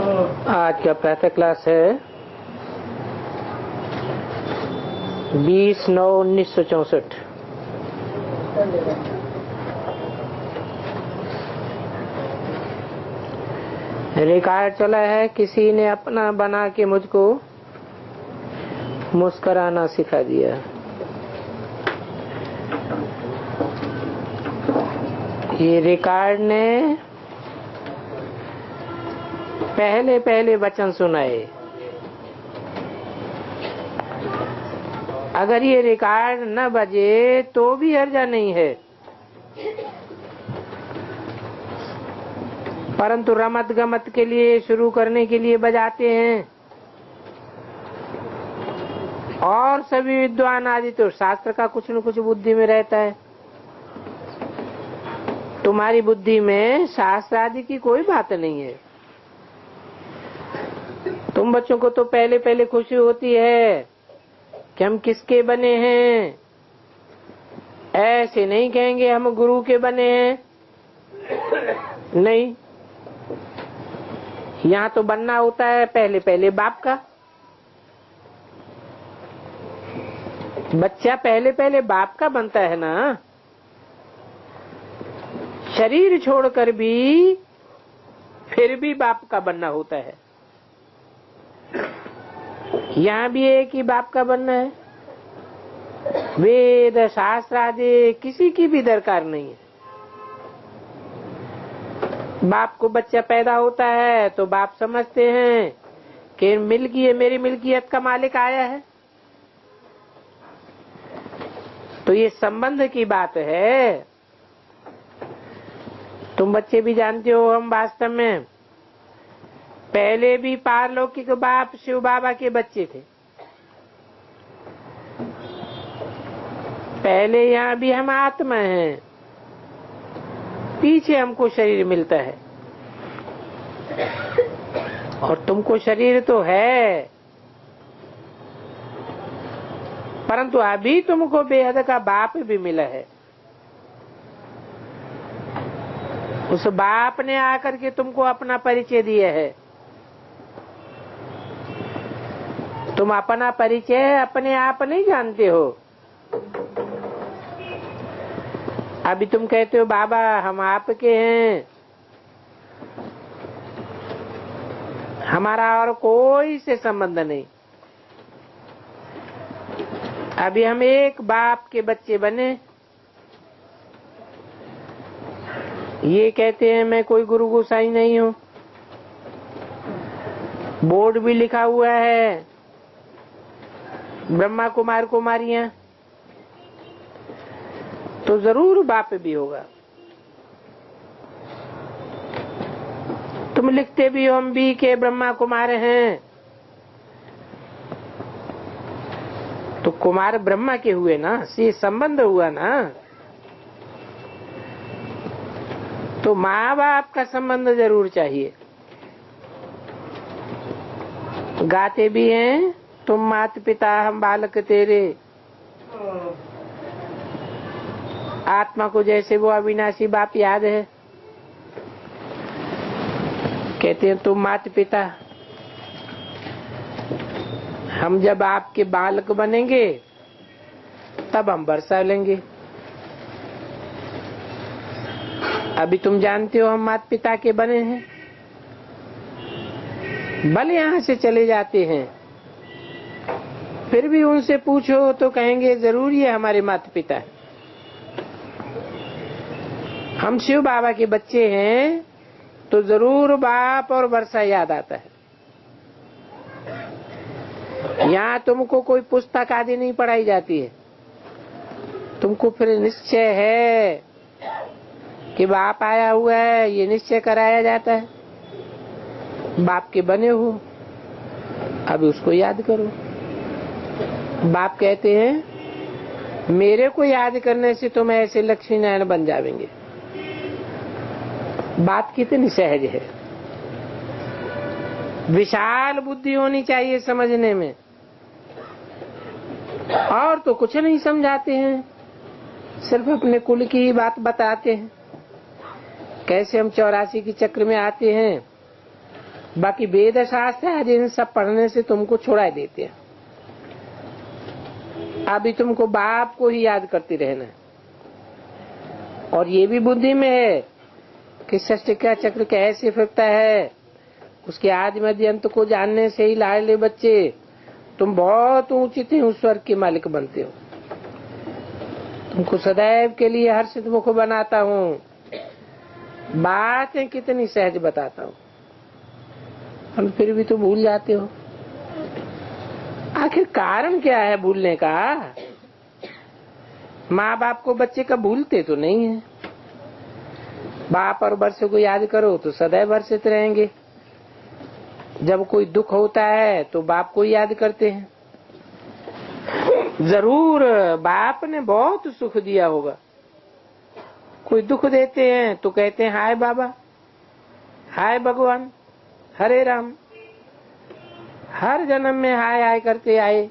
आज का प्रातः क्लास है 20/9/1964। रिकॉर्ड चला है, किसी ने अपना बना के मुझको मुस्कुराना सिखा दिया। ये रिकॉर्ड ने पहले पहले वचन सुनाए। अगर ये रिकॉर्ड न बजे तो भी हर्जा नहीं है, परंतु रमत गमत के लिए, शुरू करने के लिए बजाते हैं। और सभी विद्वान आदि तो शास्त्र का कुछ न कुछ बुद्धि में रहता है। तुम्हारी बुद्धि में शास्त्र आदि की कोई बात नहीं है। तुम बच्चों को तो पहले पहले खुशी होती है कि हम किसके बने हैं। ऐसे नहीं कहेंगे हम गुरु के बने हैं, नहीं। यहाँ तो बनना होता है पहले पहले बाप का। बच्चा पहले पहले बाप का बनता है ना। शरीर छोड़कर भी फिर भी बाप का बनना होता है। यहाँ भी एक ही बाप का बनना है। वेद शास्त्र आदि किसी की भी दरकार नहीं है। बाप को बच्चा पैदा होता है तो बाप समझते हैं कि मिल्की मेरी मिल्कियत का मालिक आया है। तो ये संबंध की बात है। तुम बच्चे भी जानते हो, हम वास्तव में पहले भी पारलौकिक बाप शिव बाबा के बच्चे थे। पहले यहाँ भी हम आत्मा हैं, पीछे हमको शरीर मिलता है। और तुमको शरीर तो है, परंतु अभी तुमको बेहद का बाप भी मिला है। उस बाप ने आकर के तुमको अपना परिचय दिया है। तुम अपना परिचय अपने आप नहीं जानते हो। अभी तुम कहते हो बाबा हम आपके हैं, हमारा और कोई से संबंध नहीं। अभी हम एक बाप के बच्चे बने। ये कहते हैं मैं कोई गुरु गोसाई नहीं हूँ। बोर्ड भी लिखा हुआ है ब्रह्मा कुमार कुमारियां, तो जरूर बाप भी होगा। तुम लिखते भी हो हम भी के ब्रह्मा कुमार हैं, तो कुमार ब्रह्मा के हुए ना, से संबंध हुआ ना। तो माँ बाप का संबंध जरूर चाहिए। गाते भी हैं तुम मात पिता हम बालक तेरे, आत्मा को जैसे वो अविनाशी बाप याद है। कहते हैं तुम मात पिता, हम जब आपके बालक बनेंगे तब हम बरसा लेंगे। अभी तुम जानते हो हम माता पिता के बने हैं। भले यहाँ से चले जाते हैं, फिर भी उनसे पूछो तो कहेंगे जरूर ये हमारे माता पिता है। हम शिव बाबा के बच्चे हैं तो जरूर बाप और वर्षा याद आता है। यहाँ तुमको कोई पुस्तक आदि नहीं पढ़ाई जाती है। तुमको फिर निश्चय है कि बाप आया हुआ है, ये निश्चय कराया जाता है। बाप के बने हो, अभी उसको याद करो। बाप कहते हैं मेरे को याद करने से तुम ऐसे लक्ष्मी नारायण बन जाएंगे। बात कितनी सहज है। विशाल बुद्धि होनी चाहिए समझने में। और तो कुछ नहीं समझाते हैं, सिर्फ अपने कुल की ही बात बताते हैं। कैसे हम 84 के चक्र में आते हैं बाकी वेद शास्त्र आदि इन सब पढ़ने से तुमको छुड़ा देते हैं। अभी तुमको बाप को ही याद करते रहना है। और ये भी बुद्धि में है कि सृष्टि का चक्र कैसे फिरता है, उसके आदि मध्य अंत को जानने से ही लाडले बच्चे तुम बहुत ऊंचित उस स्वर्ग के मालिक बनते हो। तुमको सदैव के लिए हर्षित मुख बनाता हूँ, बातें कितनी सहज बताता हूँ, और फिर भी तो भूल जाते हो। आखिर कारण क्या है भूलने का? माँ बाप को बच्चे का भूलते तो नहीं है। बाप और वर्ष को याद करो तो सदैव हर्षित रहेंगे। जब कोई दुख होता है तो बाप को याद करते हैं। जरूर बाप ने बहुत सुख दिया होगा। कोई दुख देते हैं तो कहते हैं हाय बाबा, हाय भगवान, हरे राम। हर जन्म में हाय हाय करते आए।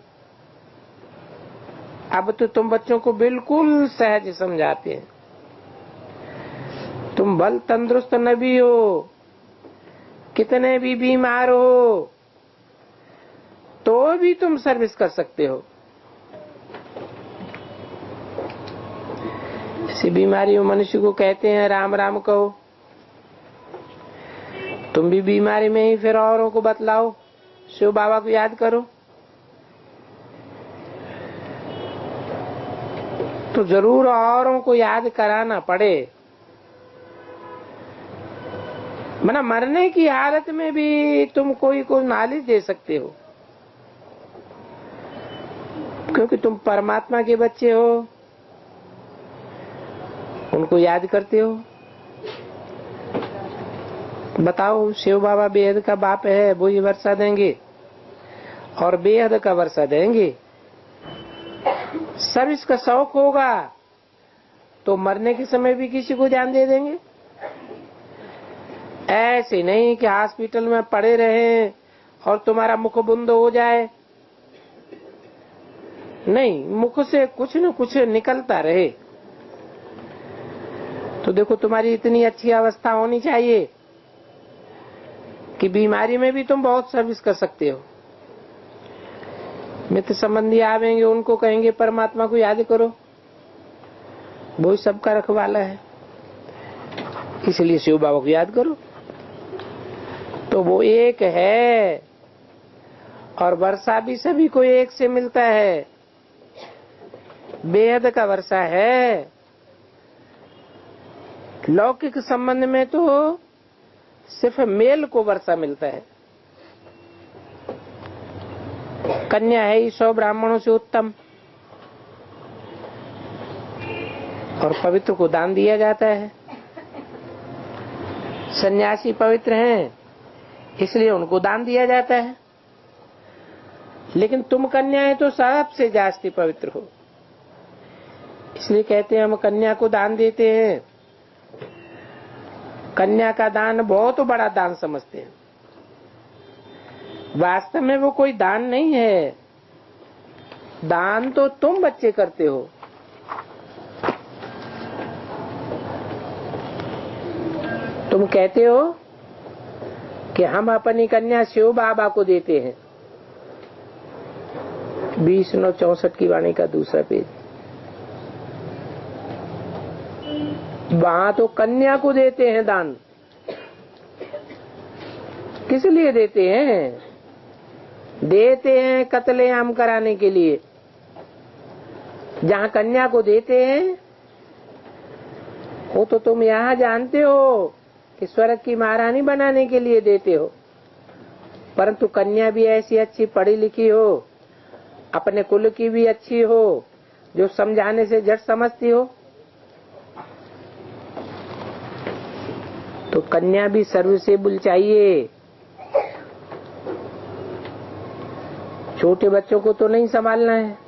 अब तो तुम बच्चों को बिल्कुल सहज समझाते हैं। तुम बल तंदुरुस्त न भी हो, कितने भी बीमार हो, तो भी तुम सर्विस कर सकते हो। ऐसी बीमारी मनुष्य को कहते हैं राम राम कहो। तुम भी बीमारी में ही फिर औरों को बतलाओ, शिव बाबा को याद करो। तो जरूर औरों को याद कराना पड़े। मना मरने की हालत में भी तुम कोई को नॉलेज दे सकते हो, क्योंकि तुम परमात्मा के बच्चे हो, उनको याद करते हो। बताओ, शिव बाबा बेहद का बाप है, वो ही वर्षा देंगे और बेहद का वर्षा देंगे। सर्विस का शौक होगा तो मरने के समय भी किसी को जान दे देंगे। ऐसे नहीं कि हॉस्पिटल में पड़े रहे और तुम्हारा मुख बंद हो जाए। नहीं, मुख से कुछ न कुछ निकलता रहे। तो देखो, तुम्हारी इतनी अच्छी अवस्था होनी चाहिए कि बीमारी में भी तुम बहुत सर्विस कर सकते हो। मित्र संबंधी आवेंगे, उनको कहेंगे परमात्मा को याद करो, वो सबका रखवाला है, इसलिए शिव बाबा को याद करो। तो वो एक है और वर्षा भी सभी को एक से मिलता है। बेहद का वर्षा है। लौकिक संबंध में तो सिर्फ मेल को वर्षा मिलता है। कन्या है ही 100 ब्राह्मणों से उत्तम, और पवित्र को दान दिया जाता है। सन्यासी पवित्र हैं, इसलिए उनको दान दिया जाता है। लेकिन तुम कन्याएं तो सबसे जास्ती पवित्र हो, इसलिए कहते हैं हम कन्या को दान देते हैं। कन्या का दान बहुत बड़ा दान समझते हैं। वास्तव में वो कोई दान नहीं है। दान तो तुम बच्चे करते हो। तुम कहते हो कि हम अपनी कन्या शिव बाबा को देते हैं। 20/9/64 की वाणी का दूसरा पेज। वहां तो कन्या को देते हैं दान। किस लिए देते हैं? देते हैं कत्लेआम कराने के लिए। जहां कन्या को देते हैं वो तो तुम यहाँ जानते हो कि स्वर्ग की महारानी बनाने के लिए देते हो, परंतु कन्या भी ऐसी अच्छी पढ़ी लिखी हो, अपने कुल की भी अच्छी हो, जो समझाने से झट समझती हो। तो कन्या भी सर्विसेबल चाहिए। छोटे बच्चों को तो नहीं संभालना है,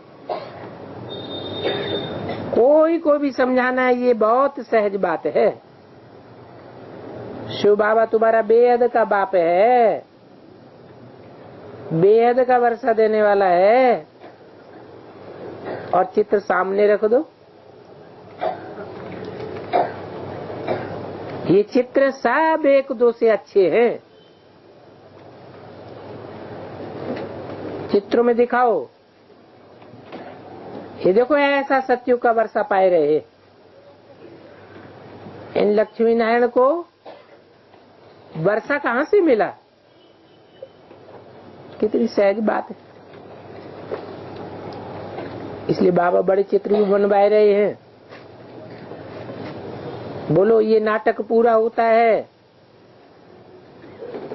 कोई को भी समझाना है, ये बहुत सहज बात है। शिव बाबा तुम्हारा बेहद का बाप है, बेहद का वर्षा देने वाला है। और चित्र सामने रख दो। ये चित्र सब एक दो से अच्छे हैं। चित्रों में दिखाओ। ये देखो ऐसा सत्युग का वर्षा पाए रहे। इन लक्ष्मी नारायण को वर्षा कहां से मिला? कितनी सहज बात है। इसलिए बाबा बड़े चित्र भी बनवाए रहे हैं। बोलो ये नाटक पूरा होता है।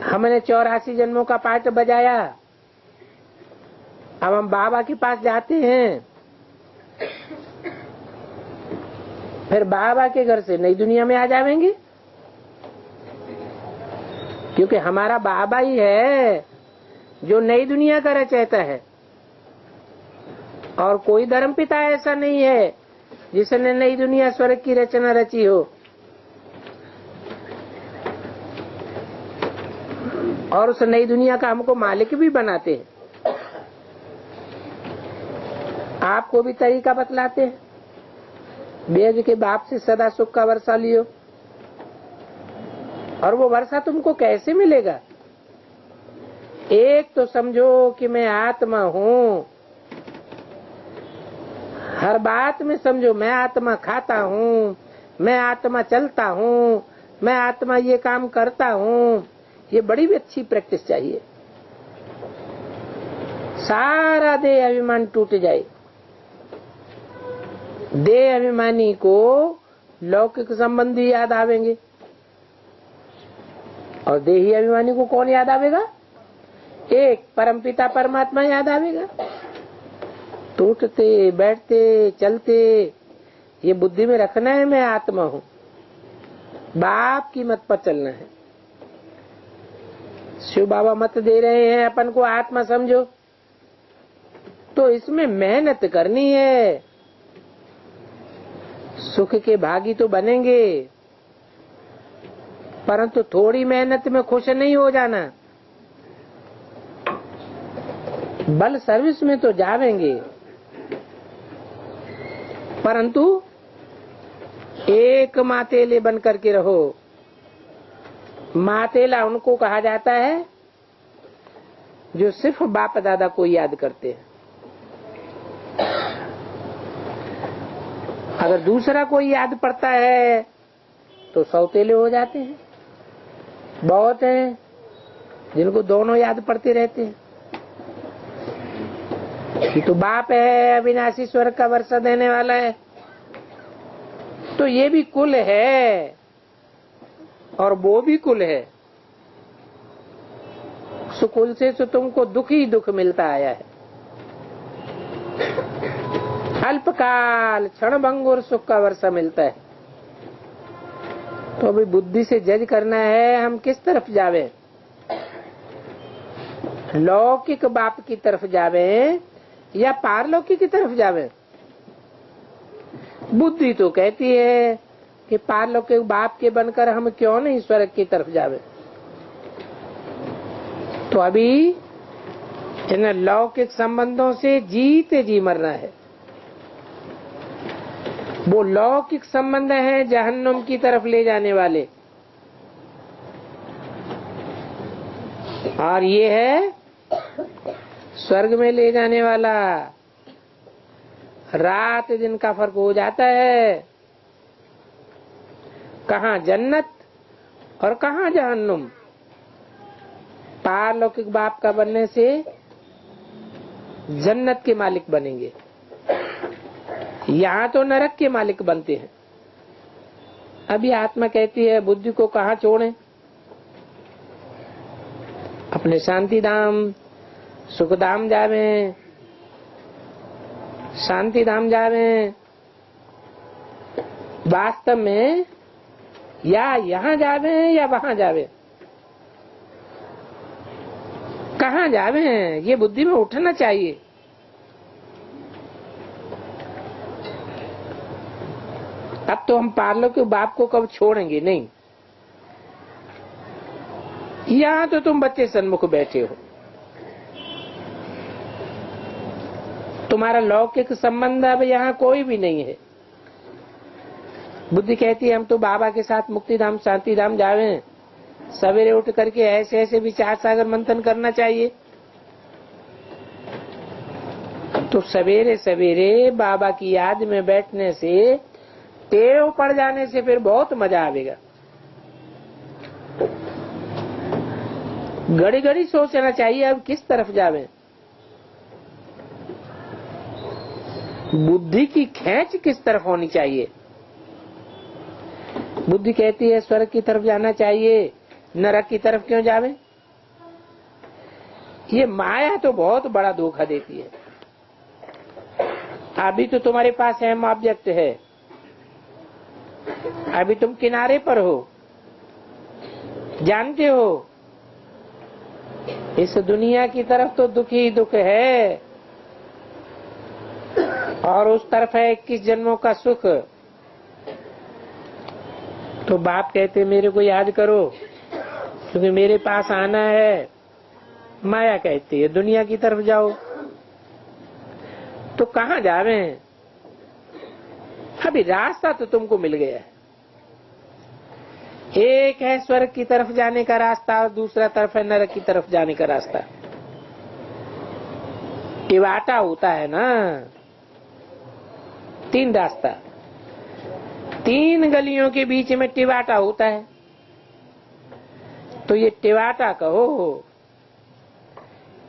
हमने 84 जन्मों का पाठ बजाया, अब हम बाबा के पास जाते हैं, फिर बाबा के घर से नई दुनिया में आ जाएंगे, क्योंकि हमारा बाबा ही है जो नई दुनिया का रचयिता है। और कोई धर्म पिता ऐसा नहीं है जिसने नई दुनिया स्वर्ग की रचना रची हो। और उस नई दुनिया का हमको मालिक भी बनाते हैं। आपको भी तरीका बतलाते हैं। बेज के बाप से सदा सुख का वर्षा लियो। और वो वर्षा तुमको कैसे मिलेगा? एक तो समझो कि मैं आत्मा हूँ। हर बात में समझो मैं आत्मा खाता हूँ, मैं आत्मा चलता हूँ, मैं आत्मा ये काम करता हूँ। ये बड़ी भी अच्छी प्रैक्टिस चाहिए। सारा देह अभिमान टूट जाए। देह अभिमानी को लौकिक संबंधी याद आवेंगे, और देही अभिमानी को कौन याद आवेगा? एक परमपिता परमात्मा याद आवेगा। तो उठते बैठते चलते ये बुद्धि में रखना है मैं आत्मा हूँ। बाप की मत पर चलना है। शिव बाबा मत दे रहे हैं अपन को आत्मा समझो, तो इसमें मेहनत करनी है। सुख के भागी तो बनेंगे, परंतु थोड़ी मेहनत में खुश नहीं हो जाना। बल सर्विस में तो जावेंगे, परंतु एक मातेले बन करके रहो। मातेला उनको कहा जाता है जो सिर्फ बाप दादा को याद करते हैं। अगर दूसरा कोई याद पड़ता है तो सौतेले हो जाते हैं। बहुत हैं जिनको दोनों याद पड़ते रहते हैं कि तो बाप है, अविनाशी स्वर्ग का वर्षा देने वाला है। तो ये भी कुल है और वो भी कुल है। सुकुल से तो तुमको दुख ही दुख मिलता आया है। अल्पकाल क्षण भंगुर सुख का वर्षा मिलता है। तो अभी बुद्धि से जज करना है हम किस तरफ जावे। लौकिक बाप की तरफ जावे या पारलौकिक की तरफ जावे। बुद्धि तो कहती है कि पारलौकिक बाप के बनकर हम क्यों नहीं स्वर्ग की तरफ जावे। तो अभी इन लौकिक संबंधों से जीते जी मरना है। वो लौकिक संबंध है जहन्नुम की तरफ ले जाने वाले, और ये है स्वर्ग में ले जाने वाला। रात दिन का फर्क हो जाता है। कहाँ जन्नत और कहाँ जहन्नुम। पारलौकिक बाप का बनने से जन्नत के मालिक बनेंगे, यहाँ तो नरक के मालिक बनते हैं। अभी आत्मा कहती है बुद्धि को कहाँ छोड़ें। अपने शांति धाम सुख धाम जावे, शांति धाम जावे। वास्तव में या यहाँ जावे या वहां जावे, कहाँ जावे ये बुद्धि में उठना चाहिए। अब तो हम पारलौकिक बाप को कब छोड़ेंगे नहीं। यहाँ तो तुम बच्चे सन्मुख बैठे हो, तुम्हारा लौकिक संबंध अब यहाँ कोई भी नहीं है। बुद्धि कहती है हम तो बाबा के साथ मुक्ति धाम शांति धाम जावे। सवेरे उठ करके ऐसे ऐसे विचार सागर मंथन करना चाहिए। तो सवेरे सवेरे बाबा की याद में बैठने से, टेव पड़ जाने से फिर बहुत मजा आवेगा। घड़ी घड़ी सोचना चाहिए अब किस तरफ जावे, बुद्धि की खेच किस तरफ होनी चाहिए। बुद्धि कहती है स्वर्ग की तरफ जाना चाहिए, नरक की तरफ क्यों जावे। ये माया तो बहुत बड़ा धोखा देती है। अभी तो तुम्हारे पास अहम ऑब्जेक्ट है, अभी तुम किनारे पर हो, जानते हो इस दुनिया की तरफ तो दुख ही दुख है, और उस तरफ है 21 जन्मों का सुख। तो बाप कहते मेरे को याद करो क्योंकि मेरे पास आना है। माया कहती है दुनिया की तरफ जाओ। तो कहाँ जावे? अभी रास्ता तो तुमको मिल गया है। एक है स्वर्ग की तरफ जाने का रास्ता और दूसरा तरफ है नरक की तरफ जाने का रास्ता। टिवाटा होता है ना, 3 रास्ता, 3 गलियों के बीच में टिवाटा होता है। तो ये टिवाटा कहो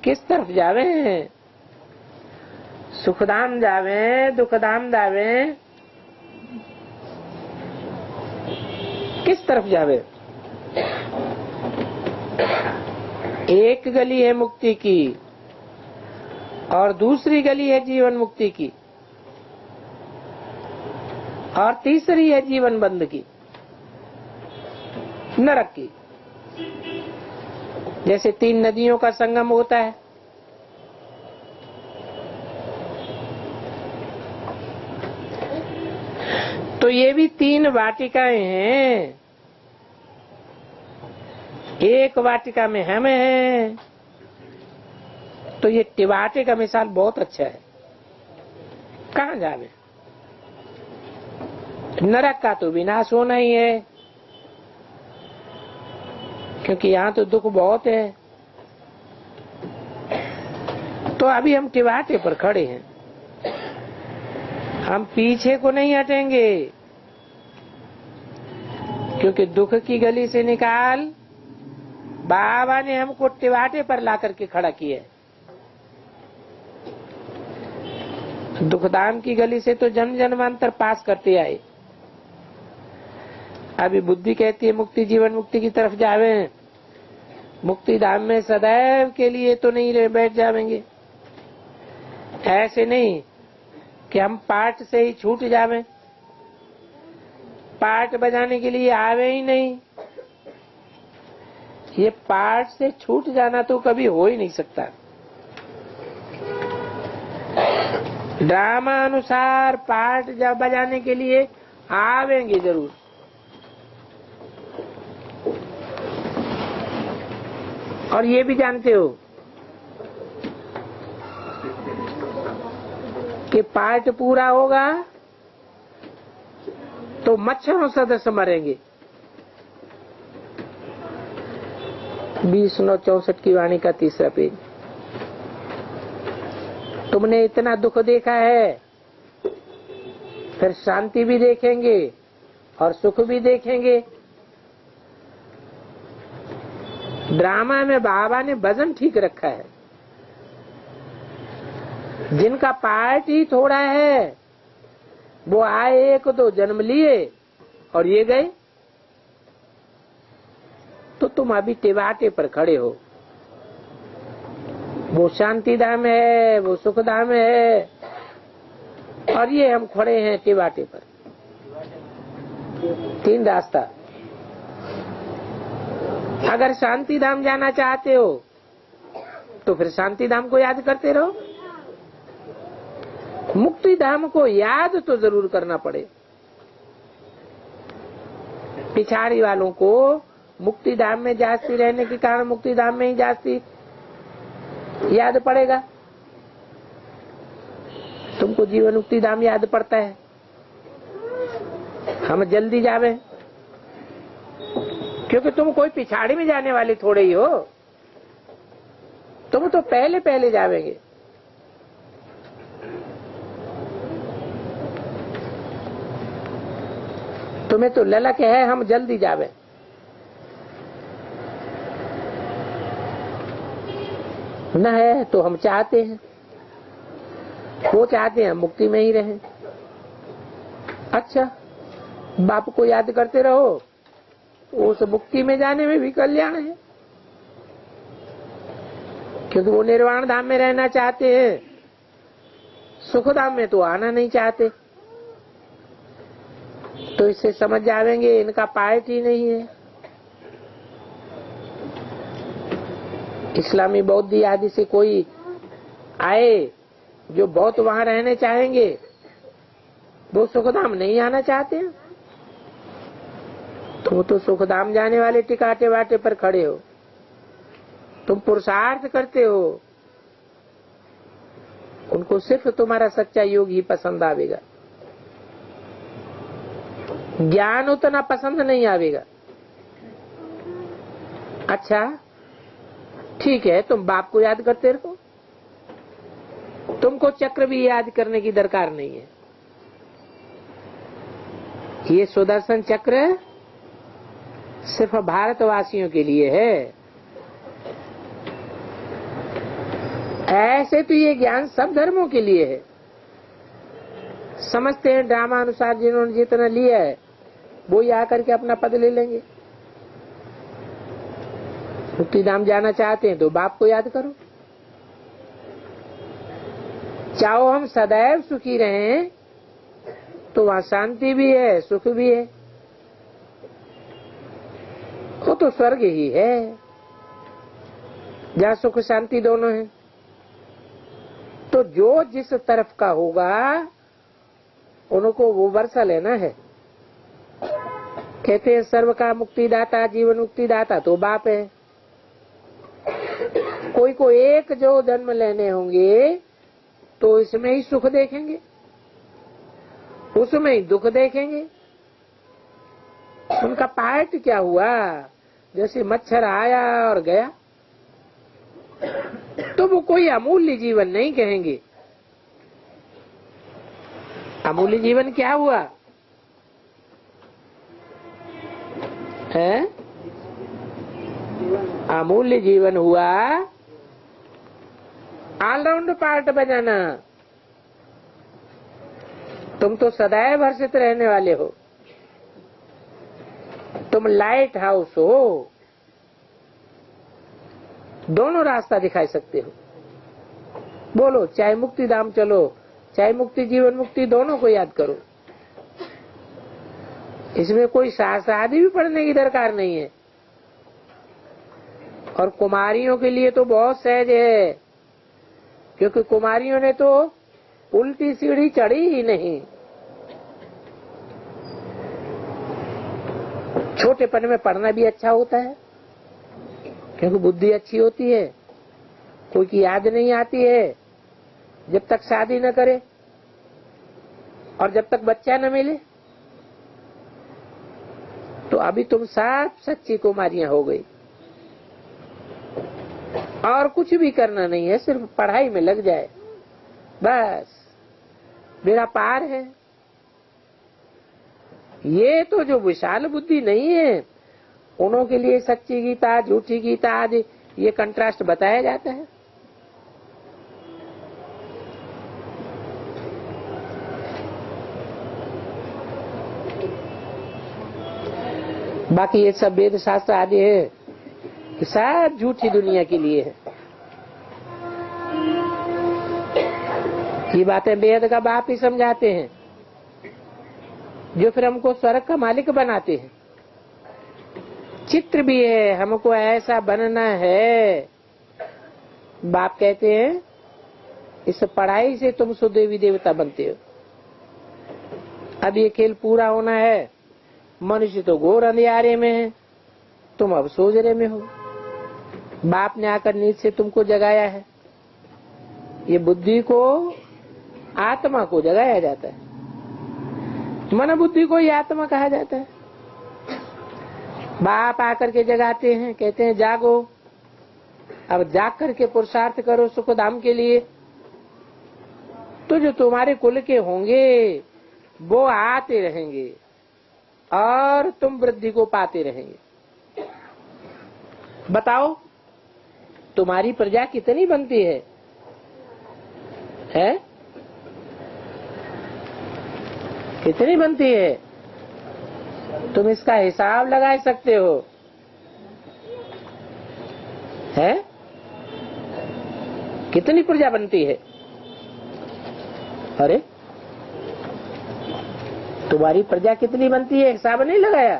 किस तरफ जावे? सुखधाम जावे, दुखधाम जावे, किस तरफ जावे? एक गली है मुक्ति की और दूसरी गली है जीवन मुक्ति की और तीसरी है जीवन बंध की, नरक की। जैसे 3 नदियों का संगम होता है, तो ये भी 3 वाटिकाएं हैं। एक वाटिका में हम हैं, तो ये टिवाटे का मिसाल बहुत अच्छा है। कहाँ जावे? नरक का तो विनाश होना ही है, क्योंकि यहाँ तो दुख बहुत है। तो अभी हम टिवाटे पर खड़े हैं, हम पीछे को नहीं हटेंगे, क्योंकि दुख की गली से निकाल बाबा ने हमको टिवाटे पर ला करके खड़ा किया। दुखधाम की गली से तो जन्म जन्मांतर पास करते आए। अभी बुद्धि कहती है मुक्ति जीवन मुक्ति की तरफ जावे। मुक्ति धाम में सदैव के लिए तो नहीं रह बैठ जावेंगे। ऐसे नहीं कि हम पाठ से ही छूट जावे, पाठ बजाने के लिए आवे ही नहीं। ये पाठ से छूट जाना तो कभी हो ही नहीं सकता। ड्रामा अनुसार पाठ जब बजाने के लिए आवेंगे जरूर। और ये भी जानते हो कि पाठ पूरा होगा तो मच्छरों सदस्य मरेंगे। 20/9/64 की वाणी का 3रा पेज। तुमने इतना दुख देखा है, फिर शांति भी देखेंगे और सुख भी देखेंगे। ड्रामा में बाबा ने वजन ठीक रखा है। जिनका पार्ट ही थोड़ा है वो आए 1-2 जन्म लिए और ये गए। तो तुम अभी टिवाटे पर खड़े हो। वो शांति धाम है, वो सुख धाम है, और ये हम खड़े हैं टिवाटे पर। 3 रास्ता। अगर शांति धाम जाना चाहते हो तो फिर शांति धाम को याद करते रहो। मुक्ति धाम को याद तो जरूर करना पड़े। पिछाड़ी वालों को मुक्ति धाम में जास्ती रहने के कारण मुक्ति धाम में ही जास्ती याद पड़ेगा। तुमको जीवन मुक्ति धाम याद पड़ता है। हम जल्दी जावे, क्योंकि तुम कोई पिछाड़ी में जाने वाले थोड़े ही हो। तुम तो पहले पहले जावेंगे। तुम्हें तो ललक है हम जल्दी जावे, न है तो हम चाहते हैं, वो चाहते हैं मुक्ति में ही रहे। अच्छा, बाप को याद करते रहो, उस मुक्ति में जाने में भी कल्याण है, क्योंकि वो निर्वाण धाम में रहना चाहते हैं, सुख धाम में तो आना नहीं चाहते। तो इससे समझ जाएंगे इनका पार्ट ही नहीं है। इस्लामी बौद्ध आदि से कोई आए जो बहुत वहां रहने चाहेंगे, वो सुखधाम नहीं आना चाहते हैं। तुम तो सुखधाम जाने वाले टिकाटे वाटे पर खड़े हो, तुम पुरुषार्थ करते हो, उनको सिर्फ तुम्हारा सच्चा योग ही पसंद आवेगा, ज्ञान उतना पसंद नहीं आवेगा। अच्छा ठीक है, तुम बाप को याद करते रहो, तुमको चक्र भी याद करने की दरकार नहीं है। ये सुदर्शन चक्र सिर्फ भारतवासियों के लिए है। ऐसे तो ये ज्ञान सब धर्मों के लिए है। समझते हैं ड्रामा अनुसार जिन्होंने जितना लिया है वो ही आकर के अपना पद ले लेंगे। मुक्तिधाम जाना चाहते हैं तो बाप को याद करो। चाहो हम सदैव सुखी रहें तो वहां शांति भी है, सुख भी है, वो तो स्वर्ग ही है जहाँ सुख शांति दोनों है। तो जो जिस तरफ का होगा उनको वो वर्षा लेना है। कहते हैं सर्व का मुक्तिदाता जीवन मुक्तिदाता तो बाप है। कोई को एक जो जन्म लेने होंगे तो इसमें ही सुख देखेंगे, उसमें ही दुख देखेंगे। उनका पार्ट क्या हुआ? जैसे मच्छर आया और गया, तो वो कोई अमूल्य जीवन नहीं कहेंगे। अमूल्य जीवन क्या हुआ है? अमूल्य जीवन हुआ ऑलराउंड पार्ट बजाना। तुम तो सदैव हर्षित रहने वाले हो, तुम लाइट हाउस हो, दोनों रास्ता दिखाई सकते हो। बोलो चाहे मुक्ति धाम चलो, चाहे मुक्ति जीवन मुक्ति, दोनों को याद करो। इसमें कोई शास्त्र आदि भी पढ़ने की दरकार नहीं है। और कुमारियों के लिए तो बहुत सहज है, क्योंकि कुमारियों ने तो उल्टी सीढ़ी चढ़ी ही नहीं। छोटेपन में पढ़ना भी अच्छा होता है, क्योंकि बुद्धि अच्छी होती है, कोई की याद नहीं आती है जब तक शादी न करे और जब तक बच्चा न मिले। तो अभी तुम सब सच्ची कुमारियां हो गई, और कुछ भी करना नहीं है, सिर्फ पढ़ाई में लग जाए बस, मेरा पार है। ये तो जो विशाल बुद्धि नहीं है उन्हों के लिए सच्ची गीता झूठी गीता आदि ये कंट्रास्ट बताया जाता है। बाकी ये सब वेद शास्त्र आदि है कि सब झूठी दुनिया के लिए है। ये बातें वेद का बाप ही समझाते हैं, जो फिर हमको स्वर्ग का मालिक बनाते हैं। चित्र भी है, हमको ऐसा बनना है। बाप कहते हैं इस पढ़ाई से तुम सुदेवी देवता बनते हो। अब ये खेल पूरा होना है। मनुष्य तो घोर अंधियारे में है, तुम अब सोजरे में हो। बाप ने आकर नींद से तुमको जगाया है। ये बुद्धि को, आत्मा को जगाया जाता है। मन बुद्धि को ही आत्मा कहा जाता है। बाप आकर के जगाते हैं, कहते हैं जागो, अब जाग करके पुरुषार्थ करो सुख धाम के लिए। तो जो तुम्हारे कुल के होंगे वो आते रहेंगे, और तुम वृद्धि को पाते रहेंगे। बताओ तुम्हारी प्रजा कितनी बनती है? कितनी बनती है? तुम इसका हिसाब लगा सकते हो? है कितनी प्रजा बनती है? अरे तुम्हारी प्रजा कितनी बनती है, हिसाब नहीं लगाया?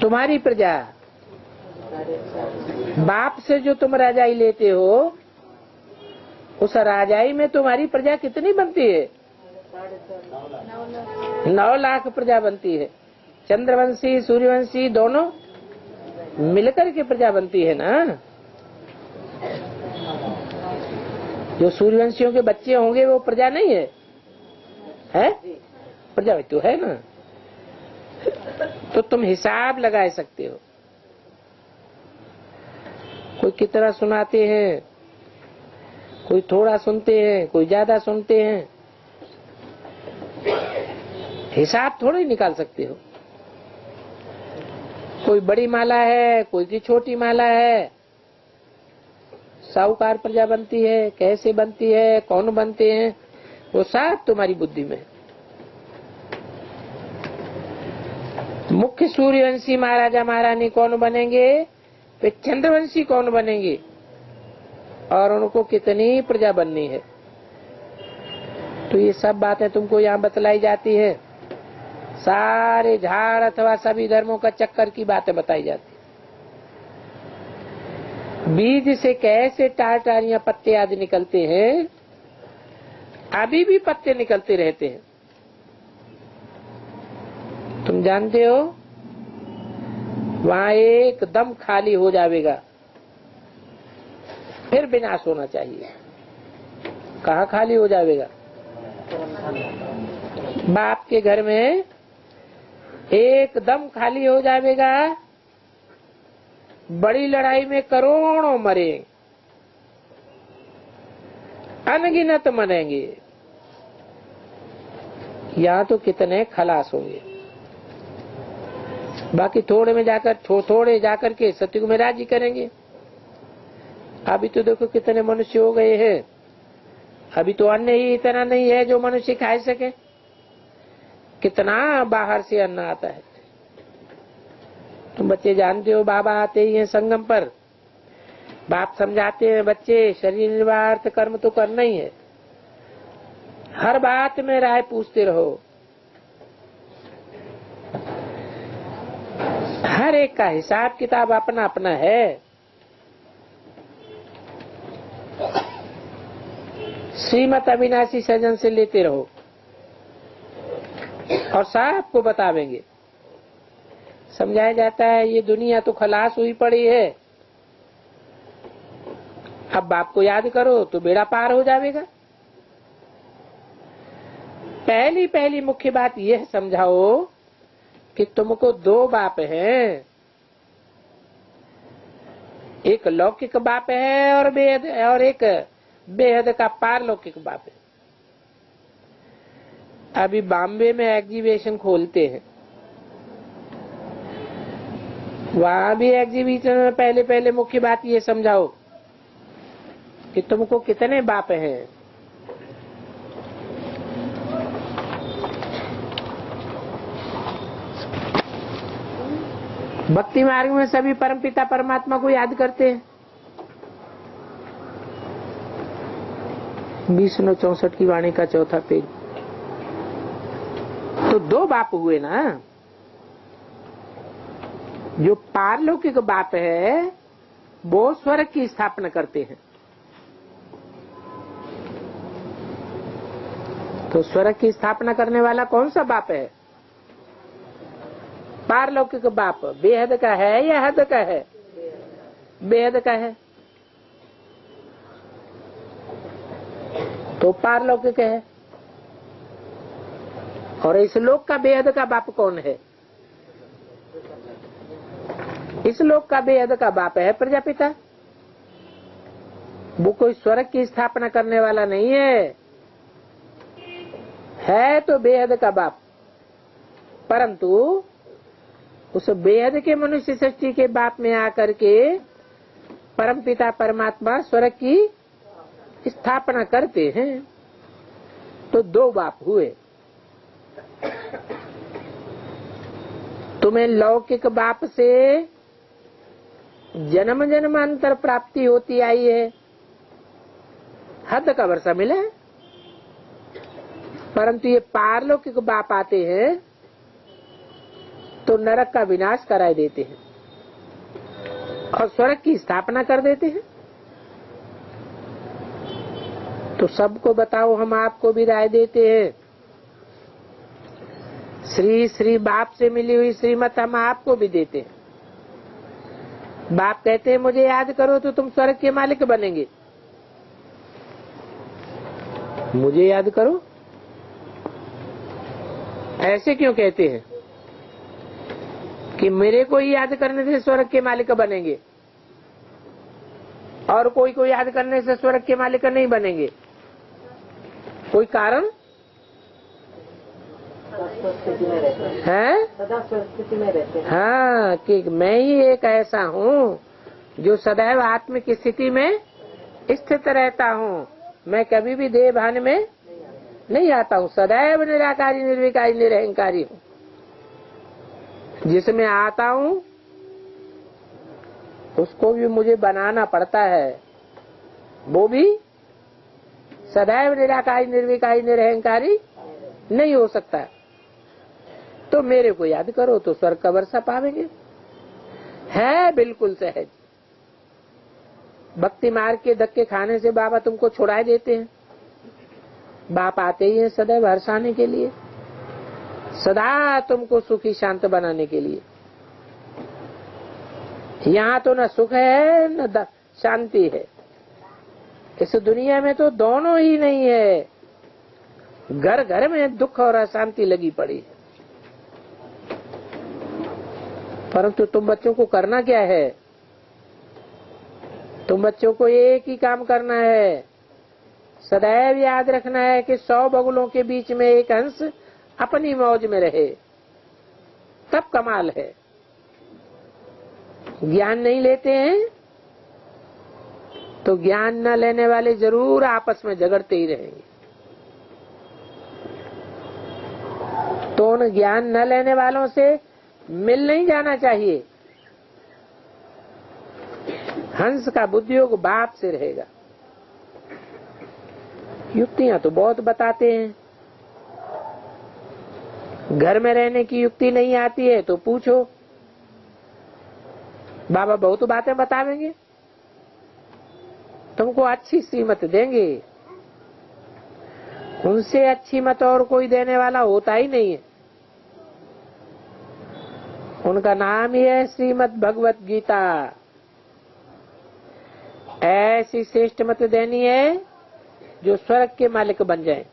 तुम्हारी प्रजा, बाप से जो तुम राजाई लेते हो, उस राजाई में तुम्हारी प्रजा कितनी बनती है? 9 लाख प्रजा बनती है। चंद्रवंशी सूर्यवंशी दोनों मिलकर के प्रजा बनती है ना। जो सूर्यवंशियों के बच्चे होंगे वो प्रजा नहीं है, है? प्रजा तो है ना। तो तुम हिसाब लगा सकते हो। कोई कितना सुनाते हैं, कोई थोड़ा सुनते हैं, कोई ज्यादा सुनते हैं, हिसाब थोड़ा ही निकाल सकते हो। कोई बड़ी माला है, कोई की छोटी माला है। साहूकार प्रजा बनती है, कैसे बनती है, कौन बनते हैं, वो सब तुम्हारी बुद्धि में। मुख्य सूर्यवंशी महाराजा महारानी कौन बनेंगे, वे चंद्रवंशी कौन बनेंगे, और उनको कितनी प्रजा बननी है। तो ये सब बातें तुमको यहाँ बतलाई जाती है। सारे झाड़ अथवा सभी धर्मों का चक्कर की बातें बताई जाती है। बीज से कैसे टारियां पत्ते आदि निकलते हैं, अभी भी पत्ते निकलते रहते हैं। तुम जानते हो वहां एकदम खाली हो जाएगा, फिर विनाश होना चाहिए। कहाँ खाली हो जाएगा? बाप के घर में एकदम खाली हो जाएगा। बड़ी लड़ाई में करोड़ों मरे, अनगिनत मरेंगे, यहाँ तो कितने खलास होंगे। बाकी थोड़े में जाकर थोड़े जाकर के सतयुग में राजी करेंगे। अभी तो देखो कितने मनुष्य हो गए हैं। अभी तो अन्न ही इतना नहीं है जो मनुष्य खा सके। कितना बाहर से अन्न आता है। तुम बच्चे जानते हो, बाबा आते ही हैं संगम पर, बाप समझाते हैं बच्चे शरीर निर्वाह अर्थ कर्म तो करना ही है। हर बात में राय पूछते रहो। हर एक का हिसाब किताब अपना अपना है। श्रीमत अविनाशी सजन से लेते रहो और सबको बतावेंगे। समझाया जाता है ये दुनिया तो खलास हुई पड़ी है, अब बाप को याद करो तो बेड़ा पार हो जाएगा। पहली मुख्य बात यह समझाओ कि तुमको 2 बाप हैं, एक लौकिक बाप है और एक बेहद का पारलौकिक बाप है। अभी बॉम्बे में एग्जीबिशन खोलते हैं, वहां भी एग्जीबिशन में पहले मुख्य बात ये समझाओ कि तुमको कितने बाप हैं। भक्ति मार्ग में सभी परमपिता परमात्मा को याद करते हैं। 20/64 की वाणी का 4था पेज। तो 2 बाप हुए ना। जो पारलौकिक बाप है वो स्वर्ग की स्थापना करते हैं। तो स्वर्ग की स्थापना करने वाला कौन सा बाप है? पारलौकिक बाप बेहद का है या हद का है? बेहद का है तो पारलौकिक है। और इस लोक का बेहद का बाप कौन है? इस लोक का बेहद का बाप है प्रजापिता। वो कोई स्वर्ग की स्थापना करने वाला नहीं है, है तो बेहद का बाप, परंतु उस बेहद के मनुष्य सृष्टि के बाप में आकर के परमपिता परमात्मा स्वर्ग की स्थापना करते हैं। तो दो बाप हुए। तुम्हें लौकिक बाप से जन्म जन्मांतर प्राप्ति होती आई है, हद का वर्षा मिला है, परंतु ये पारलौकिक बाप आते हैं तो नरक का विनाश कराए देते हैं और स्वर्ग की स्थापना कर देते हैं। तो सबको बताओ, हम आपको भी राय देते हैं, श्री श्री बाप से मिली हुई श्रीमत हम आपको भी देते हैं। बाप कहते हैं मुझे याद करो तो तुम स्वर्ग के मालिक बनेंगे। मुझे याद करो, ऐसे क्यों कहते हैं कि मेरे को ही याद करने से स्वर्ग के मालिक बनेंगे और कोई को याद करने से स्वर्ग के मालिक नहीं बनेंगे? कोई कारण है? सदा स्वस्थिति में रहते हैं। हाँ, कि मैं ही एक ऐसा हूँ जो सदैव आत्म की स्थिति में स्थित रहता हूँ। मैं कभी भी देह भान में नहीं आता हूँ, सदैव निराकारी निर्विकारी निरहंकारी हूँ। जिसमें आता हूँ उसको भी मुझे बनाना पड़ता है, वो भी सदैव निराकारी निर्विकारी निरहंकारी नहीं हो सकता। तो मेरे को याद करो तो स्वर्ग का वर्षा पावेंगे। है बिल्कुल सहज। भक्ति मार्ग के धक्के खाने से बाबा तुमको छुड़ाए देते हैं। बाप आते ही हैं सदैव हर्षाने के लिए, सदा तुमको सुखी शांत बनाने के लिए। यहाँ तो न सुख है न शांति है, इस दुनिया में तो दोनों ही नहीं है। घर घर में दुख और अशांति लगी पड़ी है। परंतु तुम बच्चों को करना क्या है? तुम बच्चों को एक ही काम करना है, सदैव याद रखना है कि 100 बगुलों के बीच में एक हंस अपनी मौज में रहे, तब कमाल है। ज्ञान नहीं लेते हैं तो ज्ञान न लेने वाले जरूर आपस में झगड़ते ही रहेंगे। तो उन ज्ञान न लेने वालों से मिल नहीं जाना चाहिए। हंस का बुद्धियोग बाप से रहेगा। युक्तियां तो बहुत बताते हैं, घर में रहने की युक्ति नहीं आती है तो पूछो, बाबा बहुत बातें बतावेंगे, तुमको अच्छी श्रीमत देंगे। उनसे अच्छी मत और कोई देने वाला होता ही नहीं है। उनका नाम ही है श्रीमद् भगवत गीता। ऐसी श्रेष्ठ मत देनी है जो स्वर्ग के मालिक बन जाए।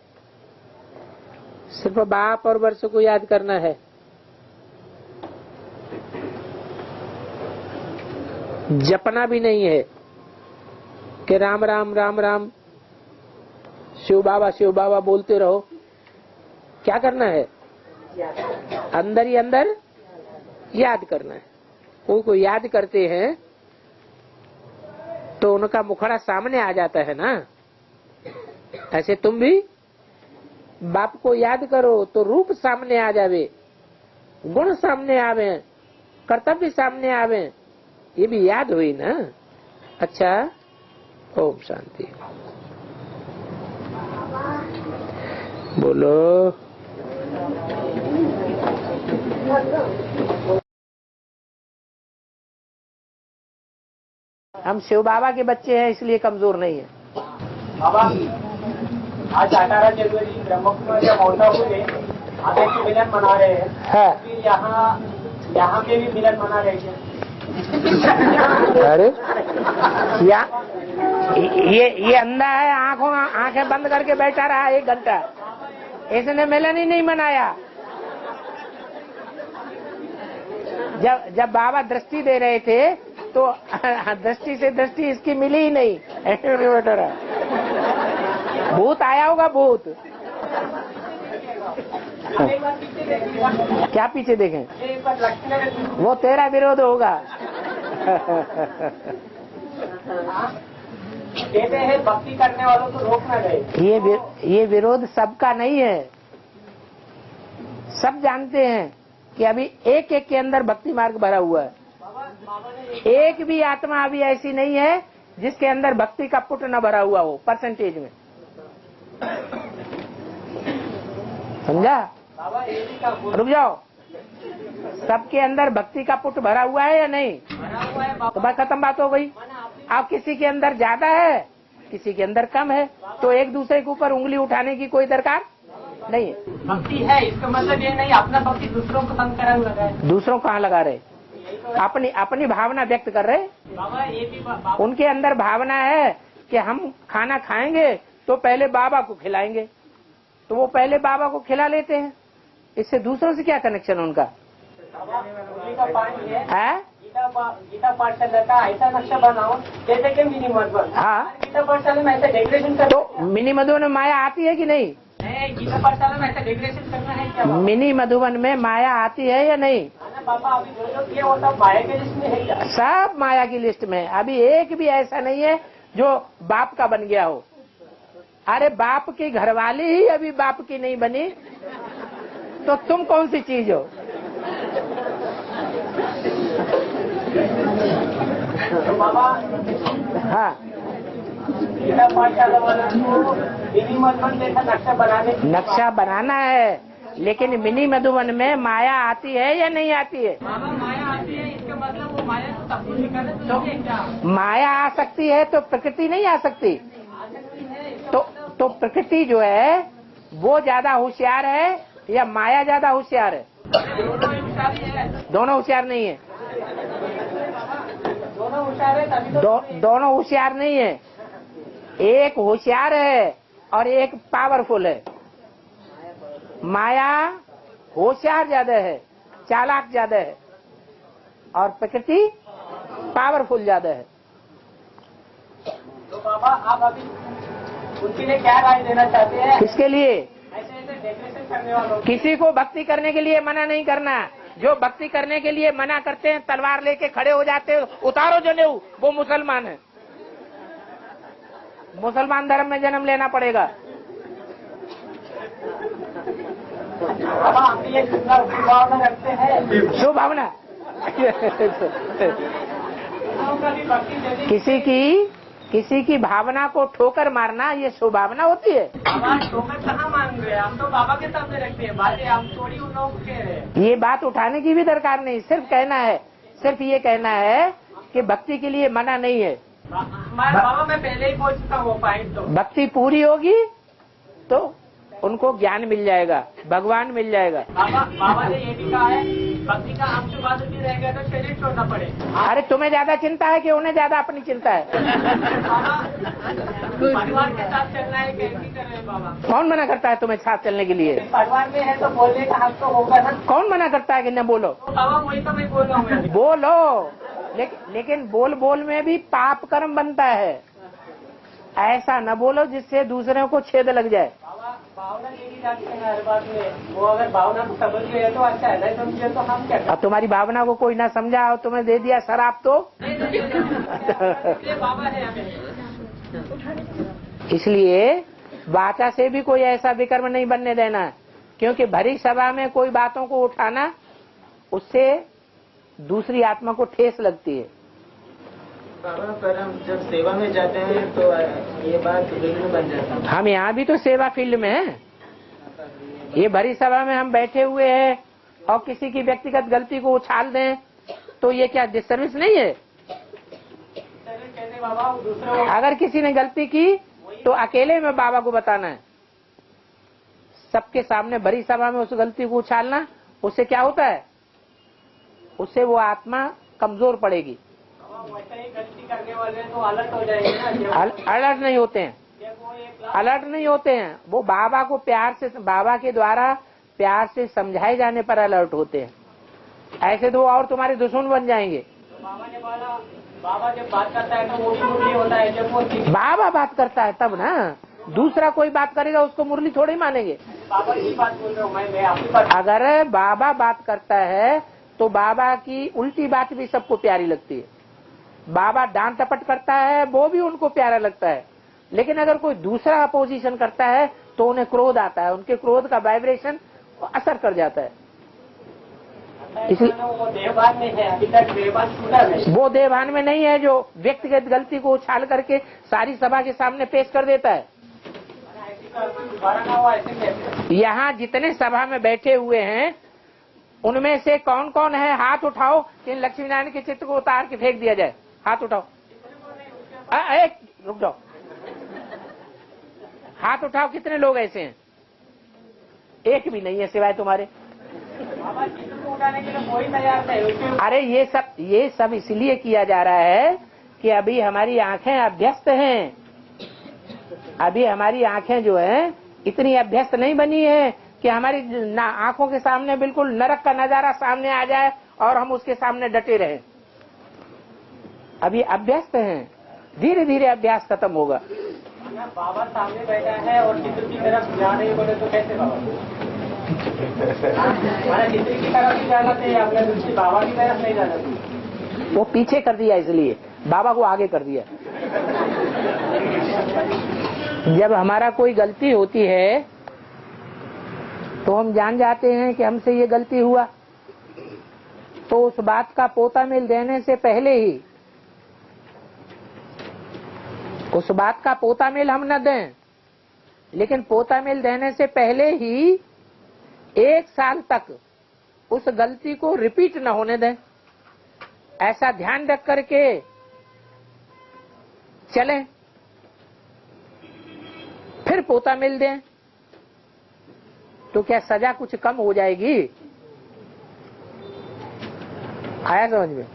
सिर्फ बाप और वर्ष को याद करना है। जपना भी नहीं है कि राम राम राम राम शिव बाबा बोलते रहो। क्या करना है? अंदर ही अंदर याद करना है। कोई को याद करते हैं तो उनका मुखड़ा सामने आ जाता है ना। ऐसे तुम भी बाप को याद करो तो रूप सामने आ जावे, गुण सामने आवे, कर्तव्य सामने आवे, ये भी याद हुई ना। अच्छा, ओम शांति। बोलो। हम शिव बाबा के बच्चे हैं इसलिए कमजोर नहीं है। बाबा आज 18 जनवरी ब्रह्मकुमारी महोत्सव में आप एक मिलन मना रहे हैं। है। फिर यहाँ पे भी मिलन मना रहे हैं। अरे ये अंधा है, आंखें बंद करके बैठा रहा 1 घंटा। इसने मिलन ही नहीं मनाया। जब बाबा दृष्टि दे रहे थे तो दृष्टि से दृष्टि इसकी मिली ही नहीं। ऐसे बैठा रहा। भूत आया होगा, भूत एक बार पीछे देखिएगा, क्या पीछे देखें? एक बार लक्ष्मी नगर वो तेरा विरोध होगा। कहते हैं भक्ति करने वालों को रोक न गए। ये विरोध सबका नहीं है। सब जानते हैं कि अभी एक एक के अंदर भक्ति मार्ग भरा हुआ है। एक भी आत्मा अभी ऐसी नहीं है जिसके अंदर भक्ति का पुट न भरा हुआ हो परसेंटेज में। समझा? बाबा ये भी का रुक जाओ। सबके अंदर भक्ति का पुट भरा हुआ है या नहीं? बना हुआ है तो बस खत्म बात हो गई। अब किसी के अंदर ज्यादा है, किसी के अंदर कम है, तो एक दूसरे के ऊपर उंगली उठाने की कोई दरकार नहीं है। भक्ति है, इसका मतलब ये नहीं अपना भक्ति दूसरों को तंग कराने लगा है। दूसरों कहाँ लगा रहे? अपनी भावना व्यक्त कर रहे। बाबा ये भी बाबा उनके अंदर भावना है कि हम खाना खाएंगे तो पहले बाबा को खिलाएंगे, तो वो पहले बाबा को खिला लेते हैं। इससे दूसरों से क्या कनेक्शन उनका? का पानी है, है? गीता पाठशाला का ऐसा नक्शा बनाओ जैसे कि मिनी मधुबन। हाँ, गीता पाठशाला में ऐसा डेकोरेशन कर तो मिनी मधुबन में माया आती है कि नहीं? गीता पाठशाला में ऐसा डेकोरेशन करना है क्या? मिनी मधुबन में माया आती है या नहीं? पापा अभी जो किया वो सब माया के लिस्ट में है क्या? सब माया की लिस्ट में। अभी एक भी ऐसा नहीं है जो बाप का बन गया हो। अरे बाप की घरवाली ही अभी बाप की नहीं बनी, तो तुम कौन सी चीज हो? तो बाबा हाँ, गीता पाठशाला वाला को मिनी मधुबन जैसा नक्शा बनाना है, लेकिन मिनी मधुबन में माया आती है या नहीं आती है? बाबा माया आती है, इसका मतलब वो माया को सब कुछ निकाले तो क्या? माया आ सकती है तो प्रकृति नहीं आ सकती। तो प्रकृति जो है वो ज्यादा होशियार है या माया ज्यादा होशियार है? दोनों होशियार नहीं है। दोनों होशियार है तभी तो दोनों होशियार नहीं है। एक होशियार है और एक पावरफुल है। माया होशियार ज्यादा है, चालाक ज्यादा है, और प्रकृति पावरफुल ज्यादा है। तो बाबा आप अभी उनके लिए क्या राय देना चाहते हैं? किसके लिए? ऐसे ऐसे डेकोरेशन करने वालों किसी को भक्ति करने के लिए मना नहीं करना। जो भक्ति करने के लिए मना करते हैं, तलवार लेके खड़े हो जाते हैं, उतारो जनेऊ, वो मुसलमान है। मुसलमान धर्म में जन्म लेना पड़ेगा। बाबा हम भी एक भावना रखते हैं। शुभ भावना। किसी की भावना को ठोकर मारना ये शुभ भावना होती है? बाबा ठोकर कहाँ मान रहे हैं? हम तो बाबा के सामने रखते हैं बातें, हम थोड़ी उन लोगों को कह रहे हैं। ये बात उठाने की भी दरकार नहीं, सिर्फ कहना है, सिर्फ ये कहना है कि भक्ति के लिए मना नहीं है। बाबा मैं पहले ही बोल चुका हूँ पॉइंट। तो भक्ति पूरी होगी तो उनको ज्ञान मिल जाएगा, भगवान मिल जाएगा। बाबा ने ये भी कहा है भक्ति का अंश बात भी रहेगा तो शरीर छोड़ना पड़े। अरे तुम्हें ज्यादा चिंता है कि उन्हें ज्यादा अपनी चिंता है? बाबा परिवार के साथ चलना है, कैसे कर रहे हैं बाबा? कौन मना करता है तुम्हें साथ चलने के लिए? परिवार में है तो बोलने का हक तो होगा ना। कौन मना करता है कि न बोलो? बाबा वही तो मैं बोल रहा हूँ। बोलो, लेकिन बोल में भी पाप कर्म बनता है। ऐसा न बोलो जिससे दूसरों को छेद लग जाए। भावना लेके जाते हैं हर बात में। वो अगर भावना को समझ गए तो अच्छा है, नहीं समझे तो हम क्या करें? अब तुम्हारी भावना को कोई ना समझा और तुम्हें दे दिया शराब तो बाबा है हमें। इसलिए वाचा से भी कोई ऐसा विकर्म नहीं बनने देना, क्योंकि भरी सभा में कोई बातों को उठाना, उससे दूसरी आत्मा को ठेस लगती है। बाबा पर हम जब सेवा में जाते हैं तो ये बात विघ्न बन जाता है। हम यहाँ भी तो सेवा फील्ड में हैं। ये भरी सभा में हम बैठे हुए हैं और किसी की व्यक्तिगत गलती को उछाल दें तो ये क्या डिसर्विस नहीं है? अगर किसी ने गलती की तो अकेले में बाबा को बताना है। सबके सामने भरी सभा में उस गलती को उछालना, उससे क्या होता है? उससे वो आत्मा कमजोर पड़ेगी। वैसे ही गलती करने वाले तो अलर्ट हो जाएंगे ना। अलर्ट नहीं होते हैं, अलर्ट नहीं होते हैं। वो बाबा को प्यार से, बाबा के द्वारा प्यार से समझाए जाने पर अलर्ट होते हैं। ऐसे तो और तुम्हारे दुश्मन बन जाएंगे। बाबा जब बात करता है तो वो भी मुरली होता है। जब वो बाबा बात करता है तब ना, दूसरा कोई बात करेगा उसको मुरली थोड़ी मानेंगे। बाबा की बात बोल रहा हूँ मैं आपकी बात। अगर बाबा बात करता है तो बाबा की उल्टी बात भी सबको प्यारी लगती है। बाबा डांट टपट करता है वो भी उनको प्यारा लगता है, लेकिन अगर कोई दूसरा अपोजिशन करता है तो उन्हें क्रोध आता है, उनके क्रोध का वाइब्रेशन असर कर जाता है। इसलिए वो देहभान में है, अभी तक देहभान छूटा नहीं। वो देहभान में नहीं है जो व्यक्तिगत गलती को उछाल करके सारी सभा के सामने पेश कर देता है। दोबारा ना हुआ ऐसे कैसे? यहाँ जितने सभा में बैठे हुए हैं उनमें से कौन कौन है, हाथ उठाओ कि लक्ष्मी नारायण के चित्र को उतार के फेंक दिया जाए। हाथ उठाओ, एक रुक जाओ, हाथ उठाओ, कितने लोग ऐसे हैं? एक भी नहीं है सिवाय तुम्हारे। बाबा चित्र को उठाने के लिए कोई तैयार नहीं। अरे ये सब इसलिए किया जा रहा है कि अभी हमारी आंखें अभ्यस्त हैं। अभी हमारी आंखें जो है इतनी अभ्यस्त नहीं बनी है कि हमारी आंखों के सामने बिल्कुल नरक का नजारा सामने आ जाए और हम उसके सामने डटे रहें। अभी अभ्यस्त हैं, धीरे धीरे अभ्यास खत्म होगा। बाबा सामने बैठा है और चित्र की तरफ जा रहे बोले तो कैसे बाबा? चित्र की तरफ ही जाना चाहिए, अपने दृष्टि बाबा की तरफ नहीं जाना चाहिए। वो पीछे कर दिया, इसलिए बाबा को आगे कर दिया। जब हमारा कोई गलती होती है तो हम जान जाते हैं कि हमसे ये गलती हुआ, तो उस बात का पोता मिल देने से पहले ही, उस बात का पोता मिल हम न दें, लेकिन पोता मिल देने से पहले ही 1 साल तक उस गलती को रिपीट न होने दें। ऐसा ध्यान रख करके चलें, फिर पोता मिल दें तो क्या सजा कुछ कम हो जाएगी? आया समझ में?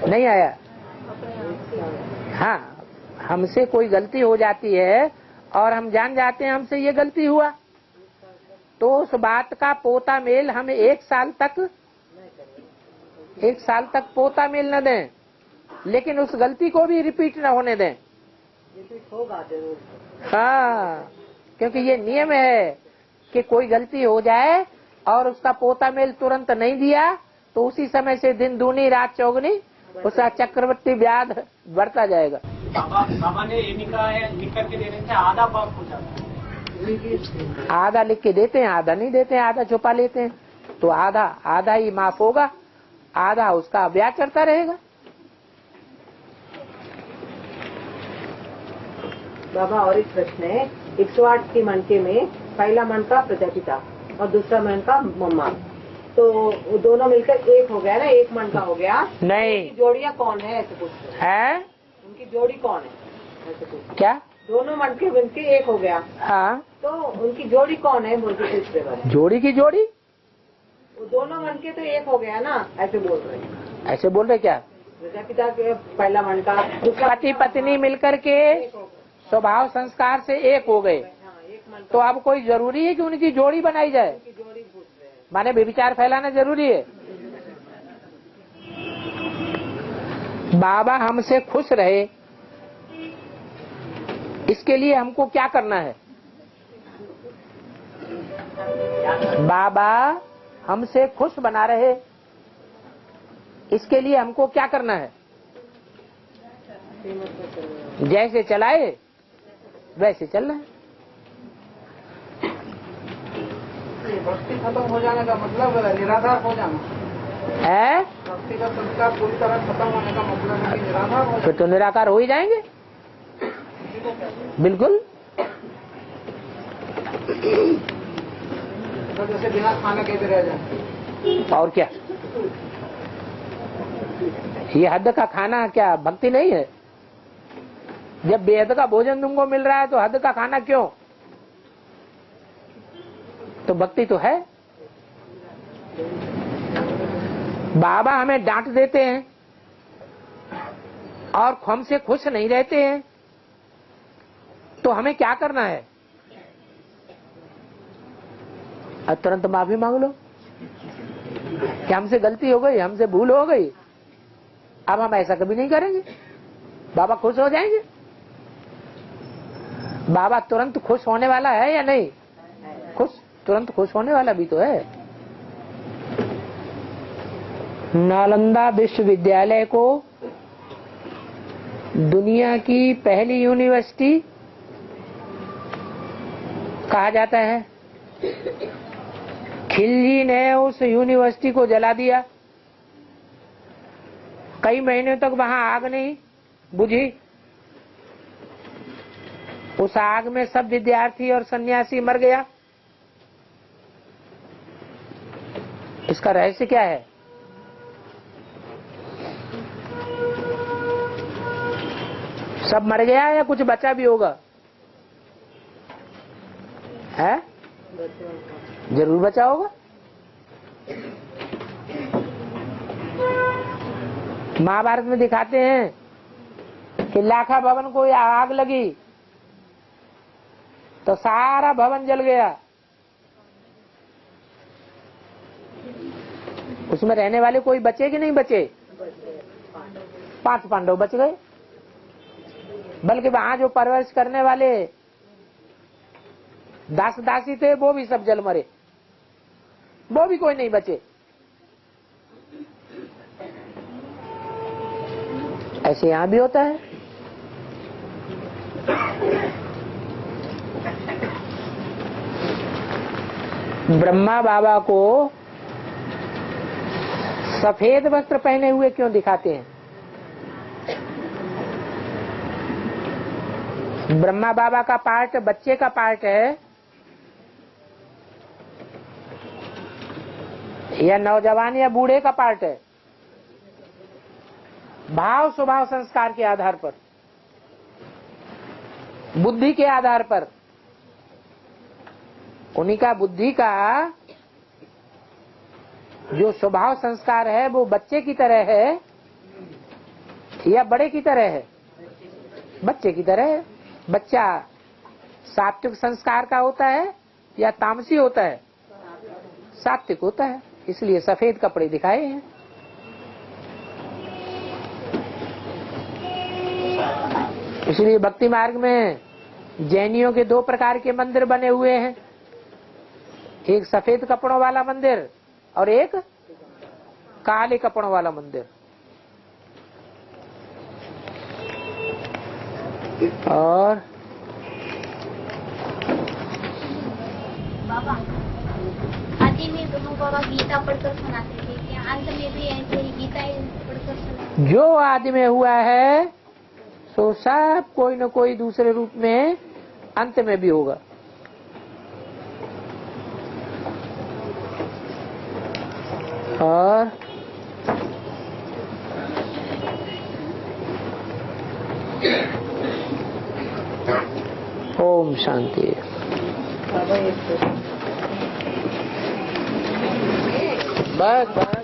नहीं आया? हाँ, हमसे कोई गलती हो जाती है और हम जान जाते हैं हमसे ये गलती हुआ, तो उस बात का पोता मेल हम 1 साल तक पोता मेल न दें, लेकिन उस गलती को भी रिपीट न होने दें। होगा जरूर। हाँ, क्योंकि ये नियम है कि कोई गलती हो जाए और उसका पोता मेल तुरंत नहीं दिया तो उसी समय से दिन दूनी रात चौगनी उसका चक्रवर्ती ब्याज बढ़ता जाएगा। बाबा ने ये लिख करके देने से आधा पाप हो जाता है। आधा लिख के देते हैं, आधा नहीं देते हैं, आधा छुपा लेते हैं, तो आधा ही माफ होगा, आधा उसका ब्याज चढ़ता रहेगा। बाबा और एक प्रश्न है, 108 के मनके में पहला मन का प्रजापिता और दूसरा मन का मम्मा, तो दोनों मिलकर एक हो गया ना, एक मन का हो गया। नहीं, जोड़ियाँ कौन है ऐसे पूछ रहे है? उनकी जोड़ी कौन है ऐसे पूछ। क्या? दोनों मन के मिलके एक हो गया, हाँ, तो उनकी जोड़ी कौन है बोल के पूछ रहे। जोड़ी की जोड़ी? वो दोनों मन के तो एक हो गया ना, ऐसे बोल रहे हैं। ऐसे बोल रहे क्या? प्रजापिता के पहला मन का, पति पत्नी मिलकर के स्वभाव संस्कार से एक हो गए, तो अब कोई जरूरी है कि उनकी जोड़ी बनाई जाए? जोड़ी पूछ रहे हैं। माने व्यभिचार फैलाना जरूरी है? बाबा हमसे खुश रहे, इसके लिए हमको क्या करना है? बाबा हमसे खुश बना रहे, इसके लिए हमको क्या करना है? जैसे चलाए वैसे चलना है। भक्ति खत्म हो जाने का मतलब निराधार हो जाना है। भक्ति का संस्कार पूरी तरह खत्म होने का मतलब है कि निराधार हो फिर तो निराकार हो ही जाएंगे, बिल्कुल। तो जैसे बिना खाने के भी रह जाए। और क्या, ये हद का खाना क्या भक्ति नहीं है? जब बेहद का भोजन तुमको मिल रहा है तो हद का खाना क्यों? तो भक्ति तो है। बाबा हमें डांट देते हैं और हमसे खुश नहीं रहते हैं, तो हमें क्या करना है? अब तुरंत माफी मांग लो कि हमसे गलती हो गई, हमसे भूल हो गई, अब हम ऐसा कभी नहीं करेंगे। बाबा खुश हो जाएंगे। बाबा तुरंत खुश होने वाला है या नहीं? खुश, तुरंत खुश होने वाला भी तो है। नालंदा विश्वविद्यालय को दुनिया की पहली यूनिवर्सिटी कहा जाता है। खिलजी ने उस यूनिवर्सिटी को जला दिया। कई महीनों तक वहां आग नहीं बुझी। उस आग में सब विद्यार्थी और सन्यासी मर गया। इसका रहस्य क्या है? सब मर गया या कुछ बचा भी होगा? है? जरूर बचा होगा। महाभारत में दिखाते हैं कि लाखा भवन को आग लगी तो सारा भवन जल गया। उसमें रहने वाले कोई बचे कि नहीं बचे? 5 पांडव बच गए। बल्कि वहां जो परवरिश करने वाले दास दासी थे वो भी सब जल मरे, वो भी कोई नहीं बचे। ऐसे यहां भी होता है। ब्रह्मा बाबा को सफेद वस्त्र पहने हुए क्यों दिखाते हैं? ब्रह्मा बाबा का पार्ट बच्चे का पार्ट है या नौजवान या बूढ़े का पार्ट है? भाव स्वभाव संस्कार के आधार पर, बुद्धि के आधार पर, उन्हीं का बुद्धि का जो स्वभाव संस्कार है वो बच्चे की तरह है या बड़े की तरह है? बच्चे की तरह है। बच्चा सात्विक संस्कार का होता है या तामसी होता है? सात्विक होता है, इसलिए सफेद कपड़े दिखाए हैं। इसलिए भक्ति मार्ग में जैनियों के 2 प्रकार के मंदिर बने हुए हैं, एक सफेद कपड़ों वाला मंदिर और एक काले कपड़ों वाला मंदिर। और बाबा आदि में दोनों बाबा गीता पढ़कर सुनाते थे, क्या अंत में भी ऐसे ही गीता पढ़कर सुनाते? जो आदि में हुआ है सो सब कोई न कोई दूसरे रूप में अंत में भी होगा। और ओम शांति। बस बस।